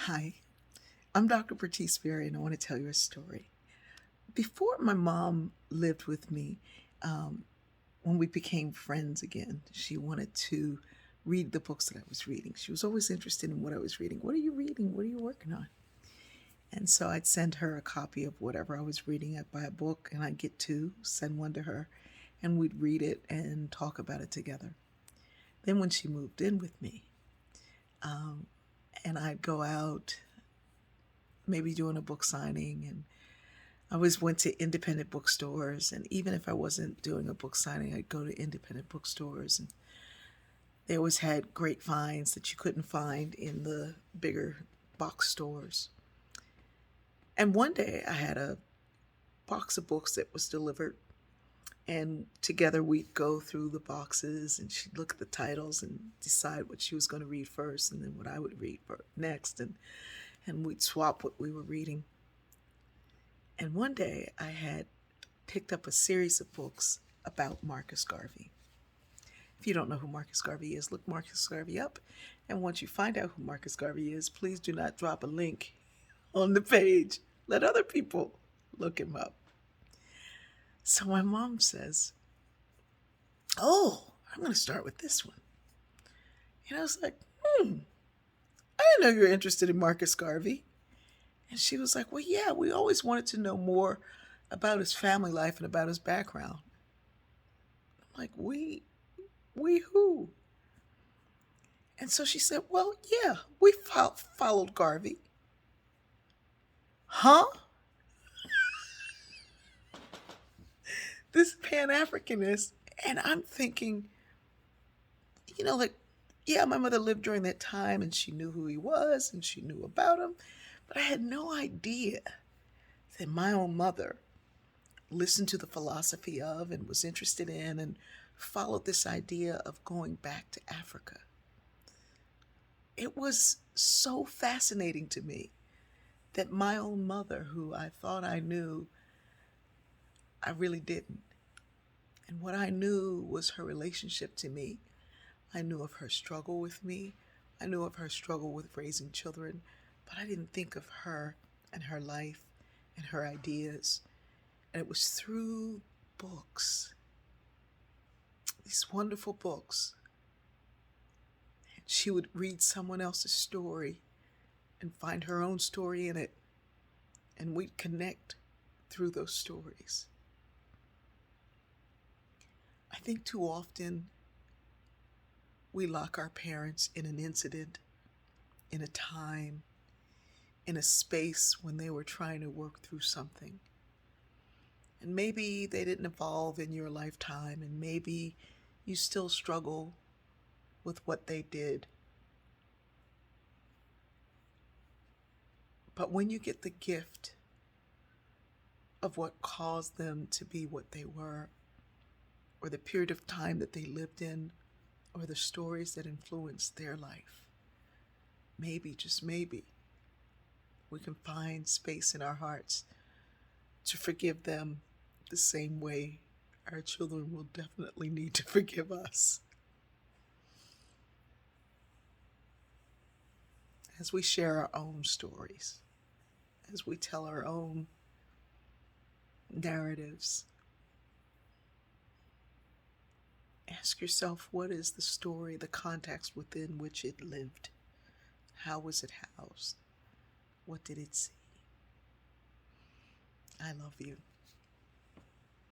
Hi, I'm Dr. Bertice Berry, and I want to tell you a story. Before my mom lived with me, um, when we became friends again, she wanted to read the books that I was reading. She was always interested in what I was reading. What are you reading? What are you working on? And so I'd send her a copy of whatever I was reading. I'd buy a book and I'd get two, send one to her, and we'd read it and talk about it together. Then when she moved in with me, um, and I'd go out, maybe doing a book signing, and I always went to independent bookstores, and even if I wasn't doing a book signing, I'd go to independent bookstores, and they always had great finds that you couldn't find in the bigger box stores. And one day I had a box of books that was delivered, and together we'd go through the boxes, and she'd look at the titles and decide what she was going to read first, and then what I would read next, and we'd swap what we were reading. And one day I had picked up a series of books about Marcus Garvey. If you don't know who Marcus Garvey is, look Marcus Garvey up. And once you find out who Marcus Garvey is, please do not drop a link on the page. Let other people look him up. So my mom says, "Oh, I'm going to start with this one." And I was like, I didn't know you were interested in Marcus Garvey. And she was like, "Well, yeah, we always wanted to know more about his family life and about his background." I'm like, we who? And so she said, "Well, yeah, we followed Garvey." Huh? This Pan Africanist. And I'm thinking, like, yeah, my mother lived during that time and she knew who he was and she knew about him. But I had no idea that my own mother listened to the philosophy of and was interested in and followed this idea of going back to Africa. It was so fascinating to me that my own mother, who I thought I knew, I really didn't. And what I knew was her relationship to me. I knew of her struggle with me. I knew of her struggle with raising children, but I didn't think of her and her life and her ideas. And it was through books, these wonderful books. She would read someone else's story and find her own story in it, and we'd connect through those stories. I think too often we lock our parents in an incident, in a time, in a space when they were trying to work through something. And maybe they didn't evolve in your lifetime, and maybe you still struggle with what they did. But when you get the gift of what caused them to be what they were, or the period of time that they lived in, or the stories that influenced their life, maybe, just maybe, we can find space in our hearts to forgive them the same way our children will definitely need to forgive us. As we share our own stories, as we tell our own narratives, ask yourself, what is the story, the context within which it lived? How was it housed? What did it see? I love you.